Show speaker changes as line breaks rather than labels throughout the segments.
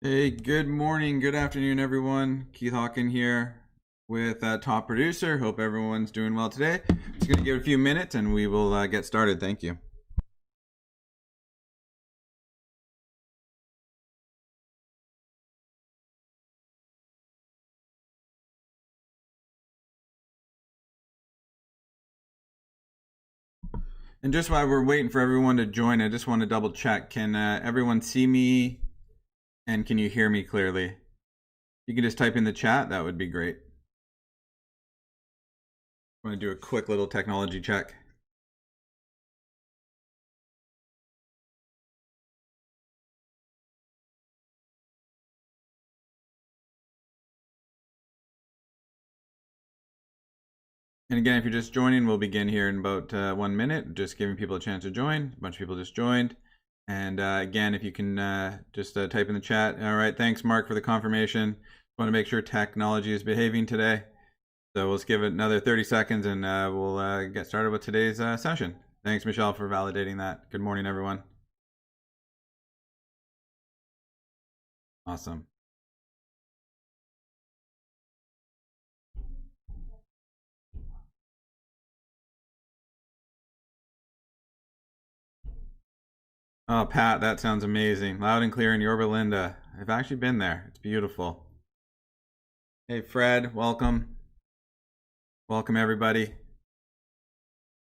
Hey, good morning, good afternoon, everyone. Keith Hawken here with Top Producer. Hope everyone's doing well today. Just going to give it a few minutes and we will get started. Thank you. And just while we're waiting for everyone to join, I just want to double check. Can everyone see me and can you hear me clearly? You can just type in the chat. That would be great. I want to do a quick little technology check. And again, if you're just joining, we'll begin here in about 1 minute, just giving people a chance to join. A bunch of people just joined. And again, if you can just type in the chat. All right, thanks, Mark, for the confirmation. Want to make sure technology is behaving today. So we'll just give it another 30 seconds and we'll get started with today's session. Thanks, Michelle, for validating that. Good morning, everyone. Awesome. Oh, Pat, that sounds amazing. Loud and clear in Yorba Linda. I've actually been there. It's beautiful. Hey, Fred, welcome. Welcome, everybody.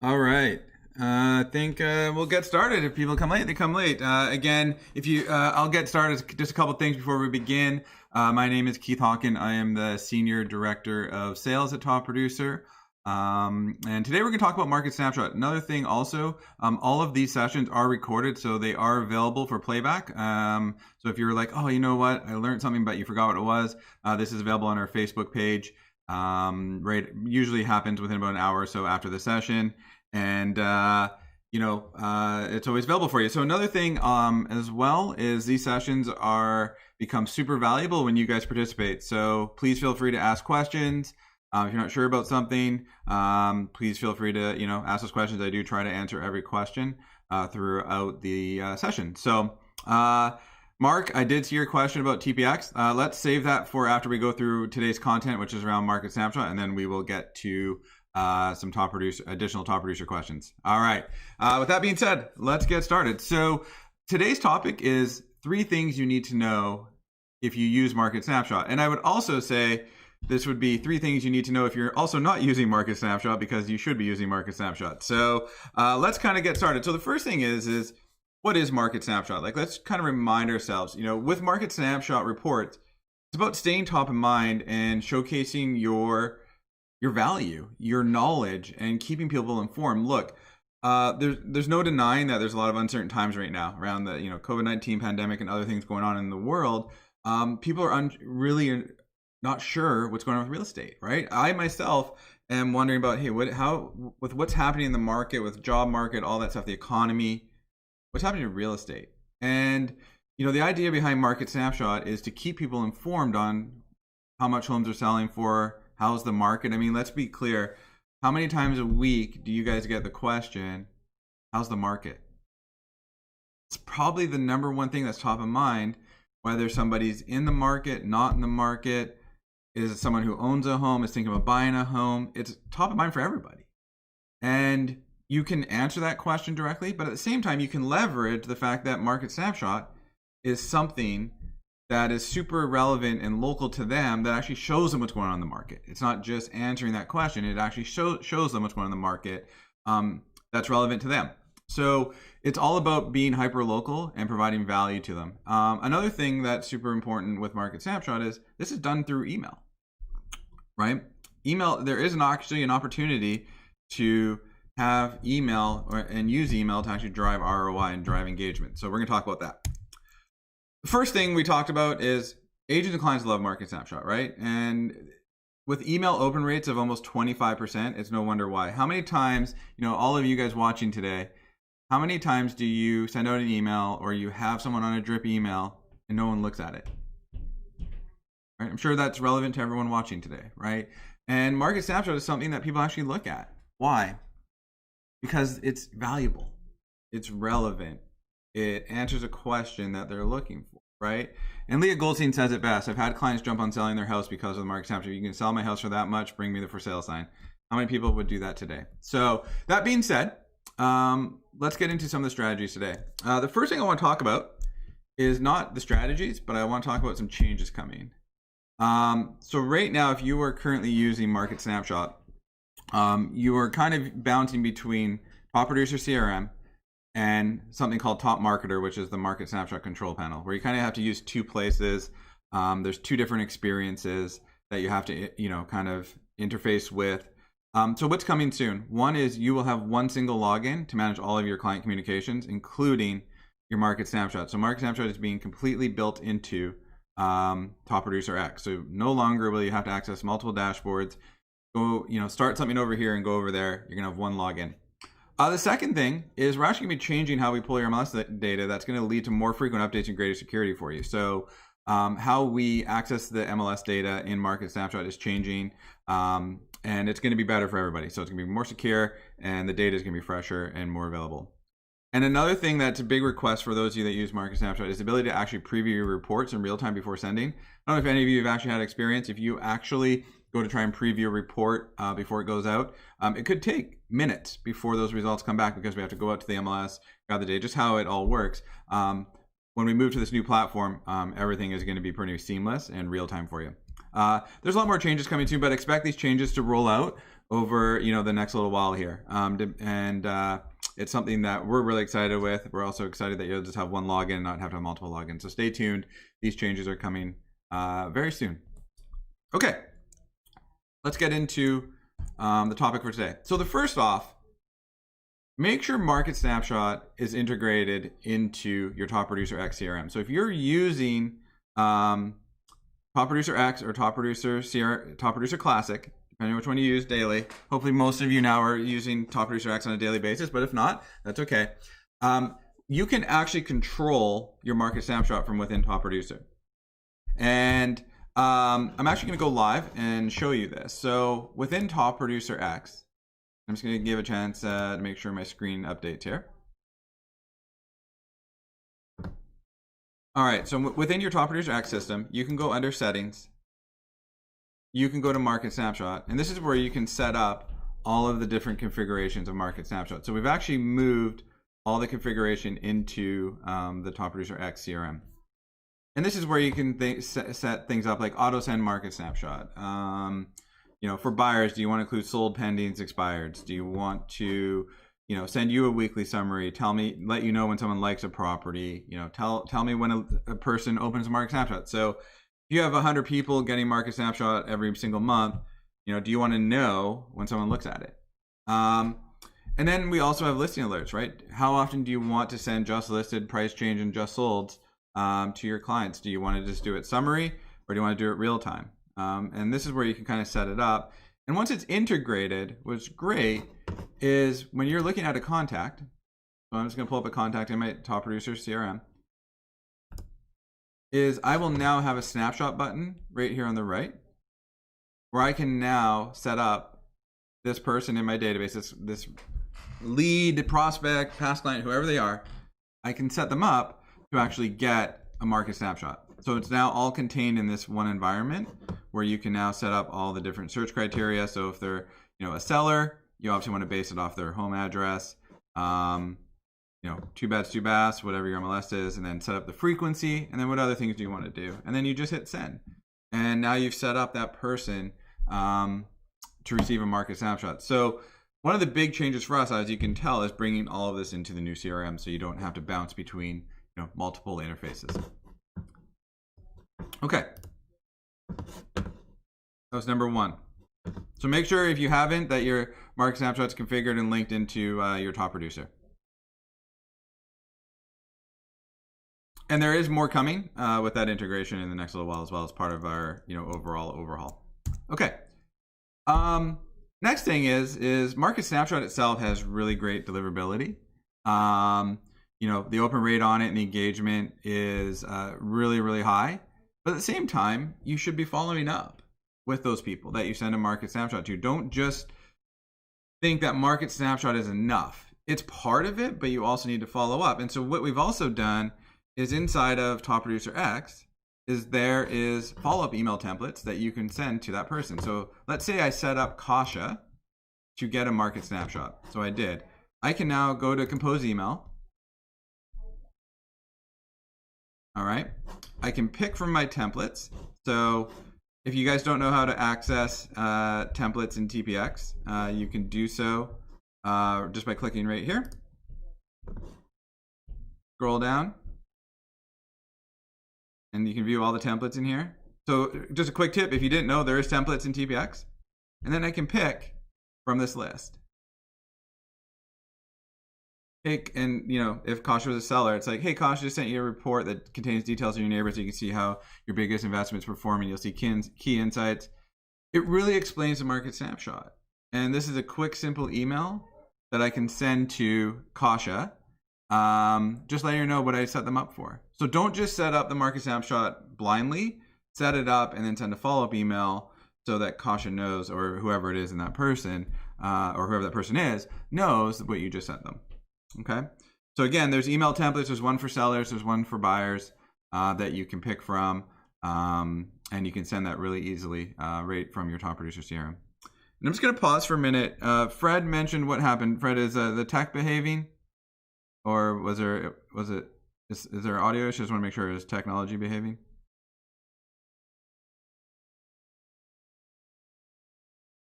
All right. I think we'll get started. If people come late, they come late. Again, if you, I'll get started. Just a couple things before we begin. My name is Keith Hawken. I am the Senior Director of Sales at Top Producer. And today we're going to talk about Market Snapshot. Another thing also, all of these sessions are recorded, so they are available for playback. So if you're like, oh, you know what, I learned something, but you forgot what it was, this is available on our Facebook page. Right, usually happens within about an hour or so after the session. And it's always available for you. So another thing as well is these sessions become super valuable when you guys participate. So please feel free to ask questions. If you're not sure about something, please feel free to ask those questions. I do try to answer every question throughout the session. So Mark, I did see your question about TPX. Let's save that for after we go through today's content, which is around Market Snapshot, and then we will get to some additional top producer questions. All right. With that being said, let's get started. So today's topic is 3 things you need to know if you use Market Snapshot. And I would also say this would be 3 things you need to know if you're also not using Market Snapshot, because you should be using Market Snapshot. So let's kind of get started. So the first thing is what is Market Snapshot? Like, let's kind of remind ourselves, with Market Snapshot reports, it's about staying top of mind and showcasing your value, your knowledge, and keeping people informed. Look, there's no denying that there's a lot of uncertain times right now around the COVID-19 pandemic and other things going on in the world. People are really not sure what's going on with real estate, right? I myself am wondering about, hey, with what's happening in the market, with job market, all that stuff, the economy, what's happening in real estate. And the idea behind Market Snapshot is to keep people informed on how much homes are selling for, how's the market. I mean, let's be clear. How many times a week do you guys get the question, how's the market? It's probably the number one thing that's top of mind, whether somebody's in the market, not in the market, is it someone who owns a home, is thinking about buying a home. It's top of mind for everybody. And you can answer that question directly, but at the same time, you can leverage the fact that Market Snapshot is something that is super relevant and local to them, that actually shows them what's going on in the market. It's not just answering that question. It actually shows them what's going on in the market that's relevant to them. So it's all about being hyper local and providing value to them. Another thing that's super important with Market Snapshot is this is done through email, right? Email, there is actually an opportunity to have email and use email to actually drive ROI and drive engagement. So we're going to talk about that. The first thing we talked about is agents and clients love Market Snapshot, right? And with email open rates of almost 25%, it's no wonder why. How many times, all of you guys watching today, how many times do you send out an email or you have someone on a drip email and no one looks at it? Right? I'm sure that's relevant to everyone watching today, right? And Market Snapshot is something that people actually look at. Why? Because it's valuable. It's relevant. It answers a question that they're looking for, right? And Leah Goldstein says it best. I've had clients jump on selling their house because of the market snapshot. You can sell my house for that much, bring me the for sale sign. How many people would do that today? So that being said, let's get into some of the strategies today. The first thing I want to talk about is not the strategies, but I want to talk about some changes coming. So right now, if you are currently using Market Snapshot, you are kind of bouncing between Top Producer CRM and something called Top Marketer, which is the Market Snapshot control panel, where you kind of have to use two places. There's two different experiences that you have to, kind of interface with. So what's coming soon? One is you will have one single login to manage all of your client communications, including your Market Snapshot. So Market Snapshot is being completely built into Top Producer X. So no longer will you have to access multiple dashboards. Go, start something over here and go over there. You're gonna have one login. The second thing is we're actually gonna be changing how we pull your MLS data. That's gonna lead to more frequent updates and greater security for you. So how we access the MLS data in Market Snapshot is changing, and it's gonna be better for everybody. So it's gonna be more secure, and the data is gonna be fresher and more available. And another thing that's a big request for those of you that use Market Snapshot is the ability to actually preview your reports in real time before sending. I don't know if any of you have actually had experience. If you actually go to try and preview a report before it goes out, it could take minutes before those results come back because we have to go out to the MLS, grab the data, just how it all works. When we move to this new platform, everything is going to be pretty seamless and real time for you. There's a lot more changes coming too, but expect these changes to roll out over the next little while here. It's something that we're really excited with. We're also excited that you'll just have one login and not have to have multiple logins. So stay tuned. These changes are coming very soon. Okay, let's get into the topic for today. So the first off, make sure Market Snapshot is integrated into your Top Producer X CRM. So if you're using Top Producer X or Top Producer Classic, depending on which one you use daily. Hopefully most of you now are using Top Producer X on a daily basis, but if not, that's okay. You can actually control your Market Snapshot from within Top Producer. And I'm actually going to go live and show you this. So within Top Producer X, I'm just going to give a chance to make sure my screen updates here. All right, so within your Top Producer X system, you can go under Settings. You can go to Market Snapshot, and this is where you can set up all of the different configurations of Market Snapshot. So we've actually moved all the configuration into the Top Producer X CRM. And this is where you can set things up like auto send Market Snapshot. For buyers, do you want to include sold, pendings, expireds? Do you want to, send you a weekly summary? Let you know when someone likes a property. Tell me when a person opens a Market Snapshot. So if you have 100 people getting Market Snapshot every single month, do you want to know when someone looks at it? And then we also have listing alerts, right? How often do you want to send just listed, price change, and just sold to your clients? Do you want to just do it summary, or do you want to do it real time? And this is where you can kind of set it up. And once it's integrated, what's great is when you're looking at a contact, so I'm just going to pull up a contact in my Top Producer CRM, is I will now have a snapshot button right here on the right, where I can now set up this person in my database, this lead, prospect, past client, whoever they are. I can set them up to actually get a Market Snapshot. So it's now all contained in this one environment where you can now set up all the different search criteria. So if they're a seller, you obviously want to base it off their home address. Two beds, two baths, whatever your MLS is, and then set up the frequency, and then what other things do you want to do? And then you just hit send. And now you've set up that person to receive a Market Snapshot. So one of the big changes for us, as you can tell, is bringing all of this into the new CRM so you don't have to bounce between multiple interfaces. Okay. That was number one. So make sure if you haven't that your Market Snapshot's configured and linked into your Top Producer. And there is more coming with that integration in the next little while as well as part of our overall overhaul. Okay. Next thing is Market Snapshot itself has really great deliverability. The open rate on it and the engagement is really, really high. But at the same time, you should be following up with those people that you send a Market Snapshot to. Don't just think that Market Snapshot is enough. It's part of it, but you also need to follow up. And so what we've also done is inside of Top Producer X is there is follow-up email templates that you can send to that person. So let's say I set up Kasha to get a market snapshot. So I did. I can now go to compose email. All right. I can pick from my templates. So if you guys don't know how to access templates in TPX, you can do so just by clicking right here. Scroll down. And you can view all the templates in here. So just a quick tip, if you didn't know, there is templates in TPX. And then I can pick from this list. And if Kasha was a seller, it's like, hey, Kasha just sent you a report that contains details of your neighbors so you can see how your biggest investments perform, and you'll see key insights. It really explains the market snapshot. And this is a quick, simple email that I can send to Kasha, just letting her know what I set them up for. So don't just set up the market snapshot blindly. Set it up and then send a follow-up email so that Kasha knows, or whoever it is in that person, or whoever that person is, knows what you just sent them. Okay. So again, there's email templates. There's one for sellers. There's one for buyers that you can pick from, and you can send that really easily right from your Top Producer CRM. And I'm just going to pause for a minute. Fred mentioned what happened. Fred, is the tech behaving, or is there audio issues? I just want to make sure is technology behaving.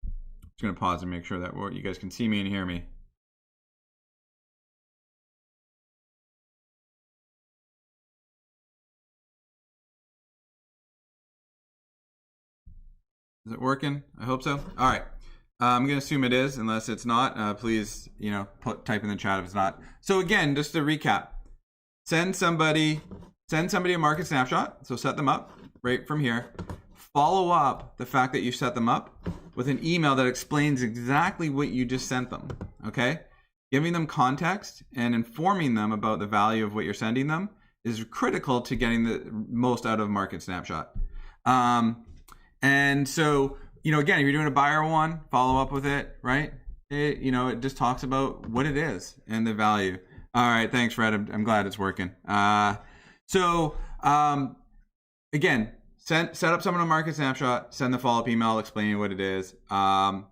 Just going to pause and make sure that you guys can see me and hear me. Is it working? I hope so. All right. I'm going to assume it is, unless it's not. Please, type in the chat if it's not. So again, just to recap, send somebody a market snapshot. So set them up right from here. Follow up the fact that you set them up with an email that explains exactly what you just sent them. Okay? Giving them context and informing them about the value of what you're sending them is critical to getting the most out of market snapshot. And so, again, if you're doing a buyer one, follow up with it, right? It just talks about what it is and the value. All right. Thanks, Fred. I'm glad it's working. Again, set up someone on market snapshot, send the follow-up email explaining what it is. And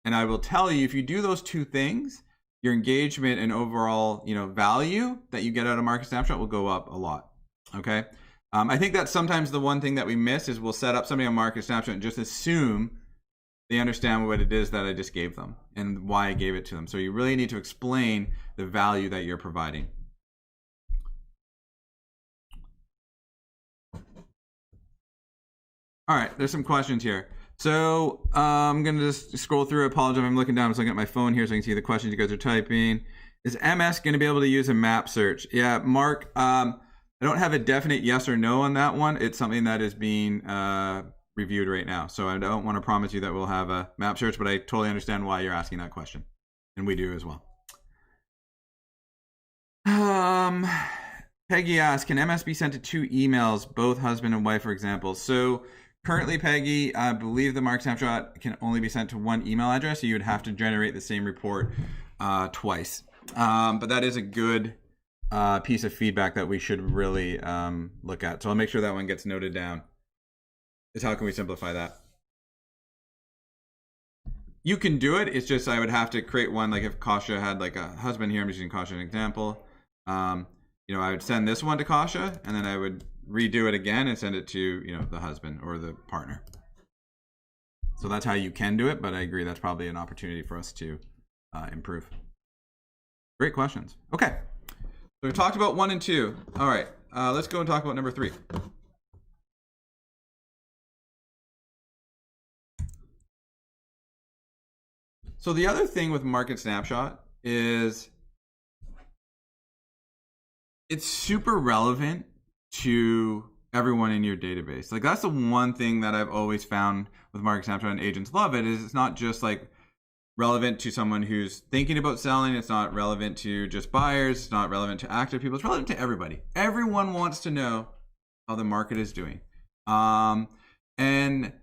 I will tell you, if you do those two things, your engagement and overall, value that you get out of market snapshot will go up a lot. Okay. I think that's sometimes the one thing that we miss is we'll set up somebody on market snapshot and just assume they understand what it is that I just gave them and why I gave it to them. So you really need to explain the value that you're providing. All right, there's some questions here. So I'm going to just scroll through. I apologize. I'm looking down. I'm just looking at my phone here so I can see the questions you guys are typing. Is MS going to be able to use a map search? Yeah, Mark, I don't have a definite yes or no on that one. It's something that is being reviewed right now. So I don't want to promise you that we'll have a map search, but I totally understand why you're asking that question. And we do as well. Peggy asks, can MS be sent to 2 emails, both husband and wife, for example? So currently, Peggy, I believe the market snapshot can only be sent to 1 email address. So you would have to generate the same report twice. But that is a good piece of feedback that we should really look at. So I'll make sure that one gets noted down. Is how can we simplify that? You can do it. It's just I would have to create one. Like if Kasha had like a husband here, I'm just using Kasha as an example. I would send this one to Kasha, and then I would redo it again and send it to the husband or the partner. So that's how you can do it. But I agree that's probably an opportunity for us to improve. Great questions. Okay. So we talked about 1 and 2. All right, let's go and talk about number 3. So the other thing with Market Snapshot is it's super relevant to everyone in your database. Like that's the one thing that I've always found with Market Snapshot, and agents love it, is it's not just like relevant to someone who's thinking about selling. It's not relevant to just buyers. It's not relevant to active people. It's relevant to everybody. Everyone wants to know how the market is doing. And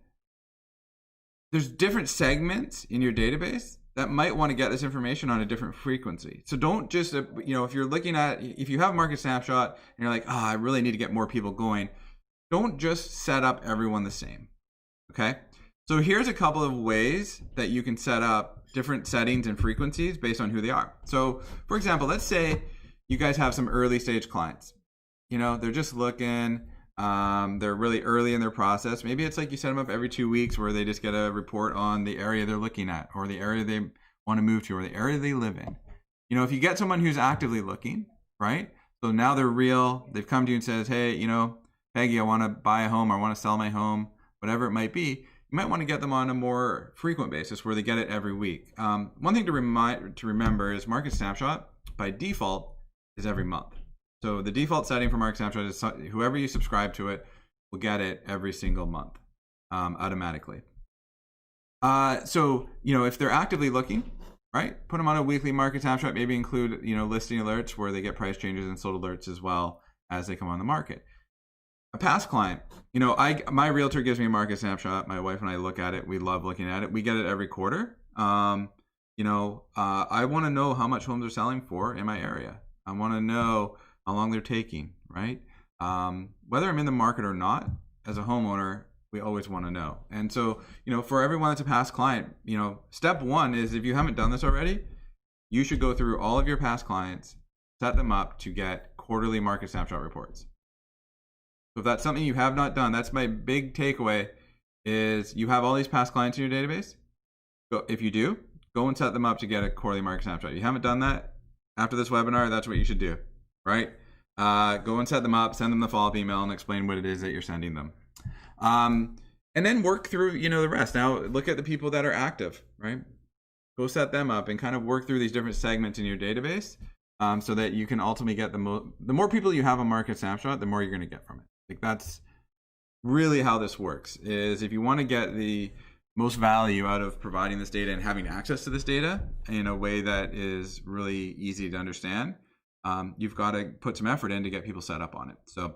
there's different segments in your database that might want to get this information on a different frequency. So don't just, if you're looking at, if you have Market Snapshot and you're like, I really need to get more people going, don't just set up everyone the same, okay? So here's a couple of ways that you can set up different settings and frequencies based on who they are. So for example, let's say you guys have some early stage clients. They're just looking, they're really early in their process. Maybe it's like you set them up every 2 weeks where they just get a report on the area they're looking at, or the area they want to move to, or the area they live in. If you get someone who's actively looking, right? So now they're real, they've come to you and says, hey, Peggy, I want to buy a home, or I want to sell my home, whatever it might be. You might want to get them on a more frequent basis where they get it every week. One thing to remember is Market Snapshot by default is every month. So the default setting for Market Snapshot is whoever you subscribe to it will get it every single month automatically. So if they're actively looking, right, put them on a weekly Market Snapshot. Maybe include listing alerts where they get price changes and sold alerts as well as they come on the market. A past client, my realtor gives me a Market Snapshot. My wife and I look at it. We love looking at it. We get it every quarter. I want to know how much homes are selling for in my area. I want to know how long they're taking, right? Whether I'm in the market or not, as a homeowner, we always want to know. And so, for everyone that's a past client, step one is, if you haven't done this already, you should go through all of your past clients, set them up to get quarterly Market Snapshot reports. So if that's something you have not done, that's my big takeaway, is you have all these past clients in your database. If you do, go and set them up to get a quarterly Market Snapshot. If you haven't done that, after this webinar, that's what you should do, right? Go and set them up, send them the follow-up email, and explain what it is that you're sending them. And then work through, the rest. Now, look at the people that are active, right? Go set them up and kind of work through these different segments in your database so that you can ultimately get the more people you have on Market Snapshot, the more you're going to get from it. Like, that's really how this works, is if you want to get the most value out of providing this data and having access to this data in a way that is really easy to understand, you've got to put some effort in to get people set up on it. So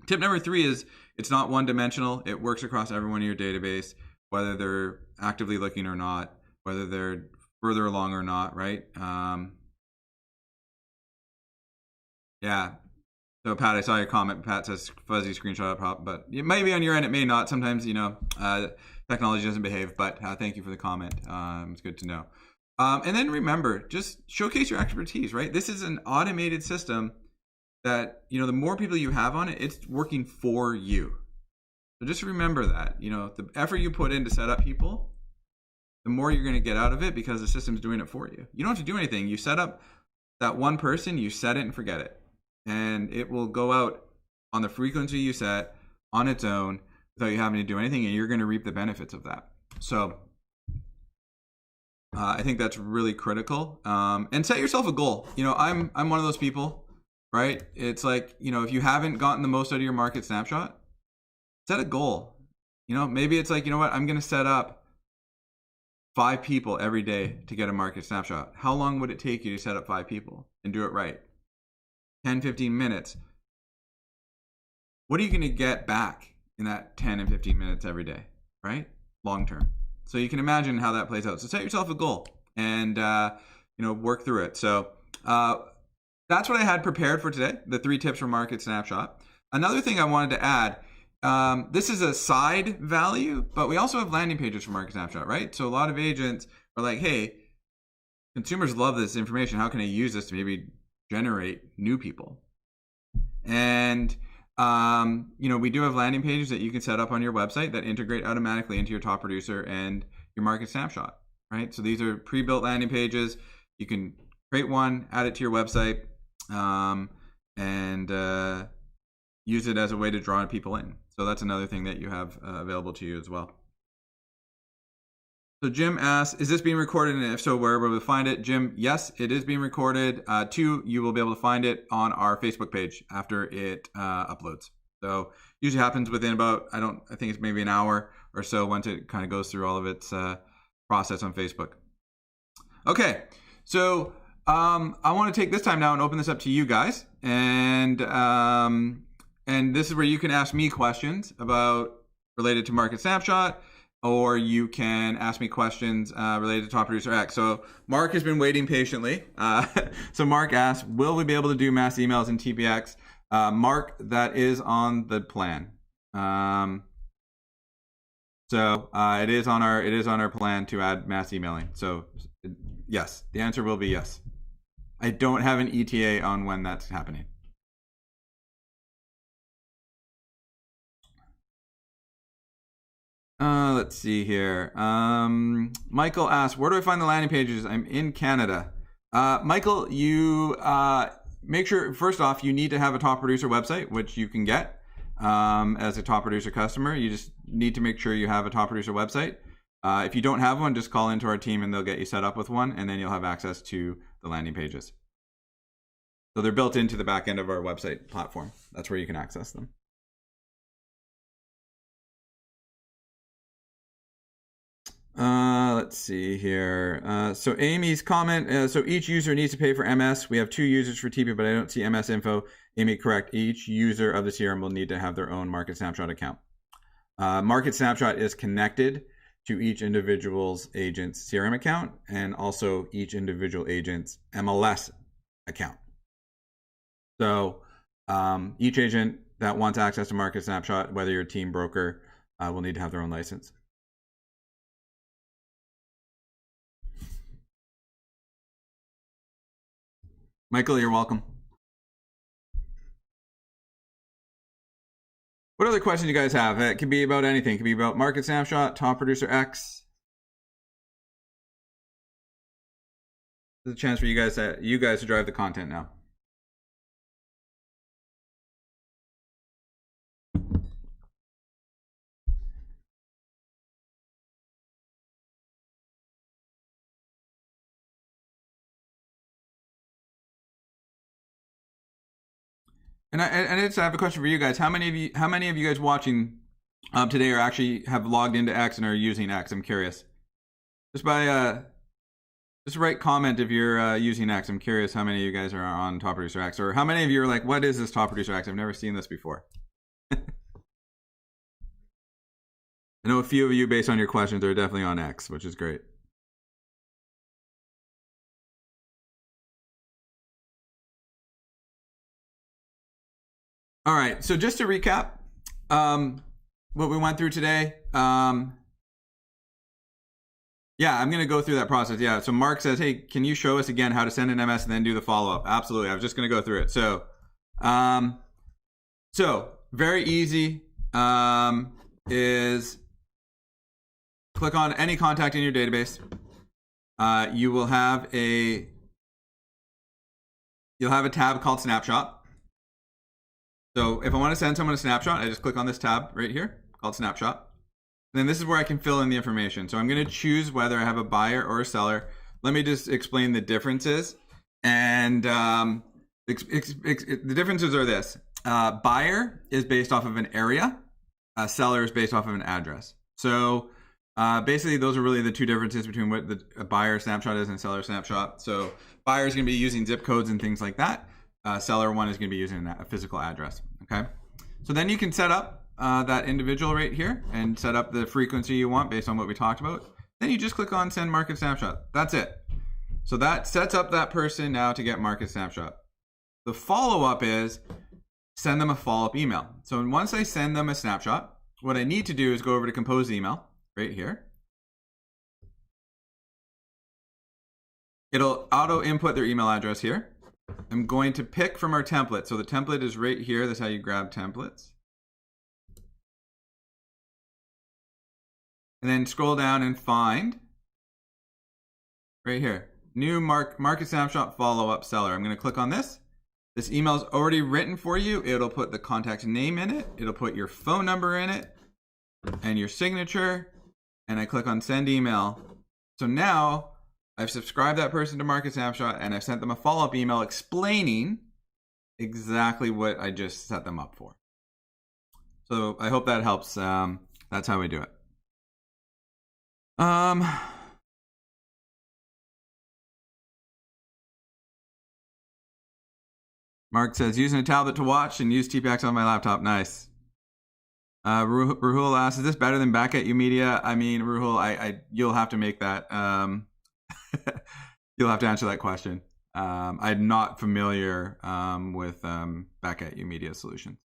tip number 3 is, it's not one-dimensional. It works across everyone in your database, whether they're actively looking or not, whether they're further along or not, right? Yeah. So Pat, I saw your comment. Pat says fuzzy screenshot up, but it may be on your end, it may not. Sometimes, technology doesn't behave, but thank you for the comment. It's good to know. And then remember, just showcase your expertise, right? This is an automated system that, the more people you have on it, it's working for you. So just remember that, the effort you put in to set up people, the more you're going to get out of it because the system's doing it for you. You don't have to do anything. You set up that one person, you set it and forget it. And it will go out on the frequency you set on its own without you having to do anything, and you're going to reap the benefits of that. So I think that's really critical. And set yourself a goal. I'm one of those people, right? It's like, if you haven't gotten the most out of your Market Snapshot, set a goal. Maybe it's like, I'm going to set up 5 people every day to get a Market Snapshot. How long would it take you to set up 5 people and do it right? 10, 15 minutes. What are you going to get back in that 10 and 15 minutes every day, right? Long term. So you can imagine how that plays out. So set yourself a goal and, work through it. So that's what I had prepared for today, the 3 tips for Market Snapshot. Another thing I wanted to add, this is a side value, but we also have landing pages for Market Snapshot, right? So a lot of agents are like, hey, consumers love this information. How can I use this to maybe generate new people? And we do have landing pages that you can set up on your website that integrate automatically into your top producer and your Market Snapshot, right? So these are pre-built landing pages. You can create one, add it to your website, and use it as a way to draw people in. So that's another thing that you have available to you as well. So Jim asks, is this being recorded? And if so, where will we find it? Jim, yes, it is being recorded. 2, you will be able to find it on our Facebook page after it uploads. So usually happens within about, I think it's maybe an hour or so once it kind of goes through all of its process on Facebook. Okay, so I want to take this time now and open this up to you guys. And this is where you can ask me questions related to Market Snapshot. or you can ask me questions related to Top Producer X. So Mark has been waiting patiently. So Mark asked, will we be able to do mass emails in TPX? Mark, that is on the plan. So it is on our plan to add mass emailing. So yes, the answer will be yes. I don't have an ETA on when that's happening. Let's see here. Michael asks, where do I find the landing pages? I'm in Canada. Michael, you make sure, first off, you need to have a Top Producer website, which you can get as a Top Producer customer. You just need to make sure you have a Top Producer website. If you don't have one, just call into our team and they'll get you set up with one, and then you'll have access to the landing pages. So they're built into the back end of our website platform. That's where you can access them. Let's see here. So Amy's comment, so each user needs to pay for MS. We have 2 users for TP, but I don't see MS info. Amy, correct. Each user of the CRM will need to have their own Market Snapshot account. Market Snapshot is connected to each individual's agent's CRM account and also each individual agent's MLS account. So each agent that wants access to Market Snapshot, whether you're a team broker, will need to have their own license. Michael, you're welcome. What other questions you guys have? It can be about anything. It can be about Market Snapshot, Top Producer X. There's a chance for you guys to drive the content now. And I just have a question for you guys. How many of you guys watching today are actually have logged into X and are using X? I'm curious. Just by just write comment if you're using X. I'm curious how many of you guys are on Top Producer X, or how many of you are like, what is this Top Producer X? I've never seen this before. I know a few of you, based on your questions, are definitely on X, which is great. All right, so just to recap what we went through today. Yeah, I'm going to go through that process. Yeah, so Mark says, hey, can you show us again how to send an MS and then do the follow-up? Absolutely, I was just going to go through it. So, very easy is click on any contact in your database. You will have a tab called Snapshot. So if I want to send someone a snapshot, I just click on this tab right here called Snapshot. And then this is where I can fill in the information. So I'm going to choose whether I have a buyer or a seller. Let me just explain the differences. And the differences are this. Buyer is based off of an area. Seller is based off of an address. So basically, those are really the 2 differences between what a buyer snapshot is and a seller snapshot. So buyer is going to be using zip codes and things like that. Seller one is going to be using a physical address. Okay, so then you can set up that individual right here and set up the frequency you want based on what we talked about. Then you just click on Send Market Snapshot. That's it. So that sets up that person now to get Market Snapshot. The follow-up is send them a follow-up email. So once I send them a snapshot, what I need to do is go over to Compose Email right here. It'll auto-input their email address here. I'm going to pick from our template. So the template is right here. That's how you grab templates. And then scroll down and find right here, new Market Snapshot follow-up seller. I'm going to click on this. This email is already written for you. It'll put the contact name in it. It'll put your phone number in it and your signature. And I click on Send Email. So now I've subscribed that person to Market Snapshot and I've sent them a follow-up email explaining exactly what I just set them up for. So I hope that helps. That's how we do it. Mark says, using a tablet to watch and use TPX on my laptop. Nice. Rahul asks, is this better than back at you media? I mean, Rahul, you'll have to make that. You'll have to answer that question. I'm not familiar with back at you media solutions.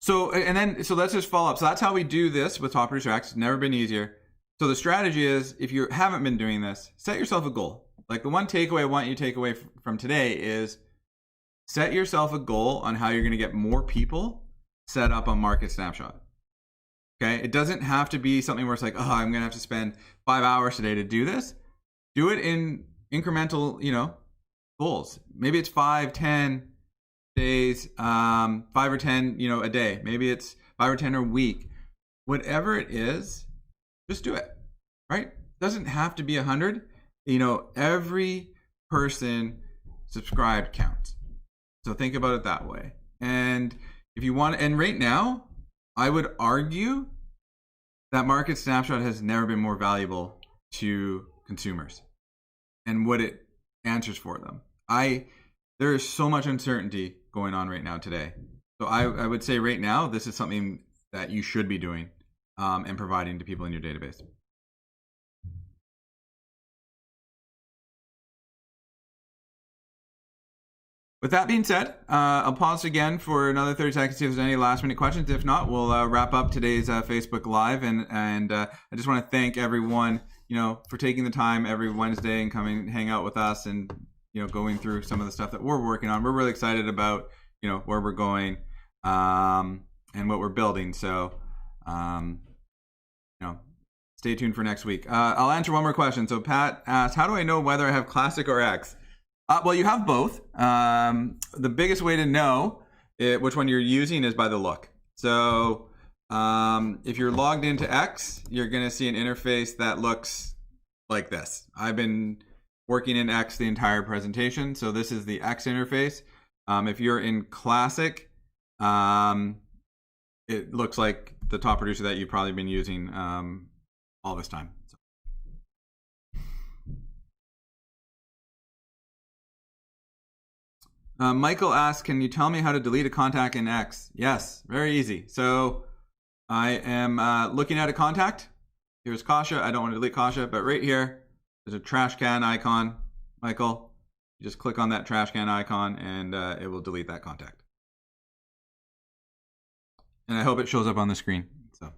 So let's just follow up. So that's how we do this with Top Producer X. It's never been easier. So the strategy is, if you haven't been doing this, set yourself a goal. Like, the one takeaway I want you to take away from today is set yourself a goal on how you're going to get more people set up on Market Snapshot. Okay, it doesn't have to be something where it's like, oh, I'm going to have to spend 5 hours today to do this. Do it in incremental, goals. Maybe it's 5, 10 days, 5 or 10, a day. Maybe it's 5 or 10 a week. Whatever it is, just do it, right? It doesn't have to be 100. Every person subscribed counts. So think about it that way. And if you want, and right now, I would argue that Market Snapshot has never been more valuable to consumers and what it answers for them. There is so much uncertainty going on right now today. So I would say right now, this is something that you should be doing and providing to people in your database. With that being said, I'll pause again for another 30 seconds, see if there's any last minute questions. If not, we'll wrap up today's Facebook Live. And I just want to thank everyone, for taking the time every Wednesday and coming hang out with us and, going through some of the stuff that we're working on. We're really excited about, where we're going and what we're building. So, stay tuned for next week. I'll answer one more question. So Pat asked, how do I know whether I have Classic or X? Well, you have both. The biggest way to know which one you're using is by the look. So if you're logged into X, you're going to see an interface that looks like this. I've been working in X the entire presentation. So this is the X interface. If you're in Classic, it looks like the Top Producer that you've probably been using all this time. Michael asks, can you tell me how to delete a contact in X? Yes, very easy. So I am looking at a contact. Here's Kasha. I don't want to delete Kasha, but right here, there's a trash can icon. Michael, you just click on that trash can icon and it will delete that contact. And I hope it shows up on the screen. So.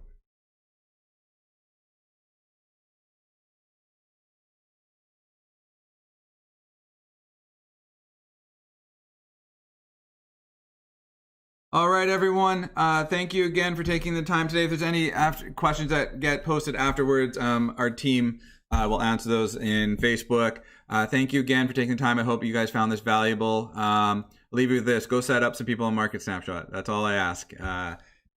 All right, everyone. Thank you again for taking the time today. If there's any questions that get posted afterwards, our team will answer those in Facebook. Thank you again for taking the time. I hope you guys found this valuable. I'll leave you with this. Go set up some people on Market Snapshot. That's all I ask.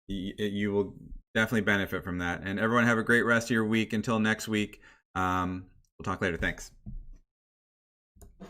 You will definitely benefit from that. And everyone have a great rest of your week. Until next week, we'll talk later. Thanks.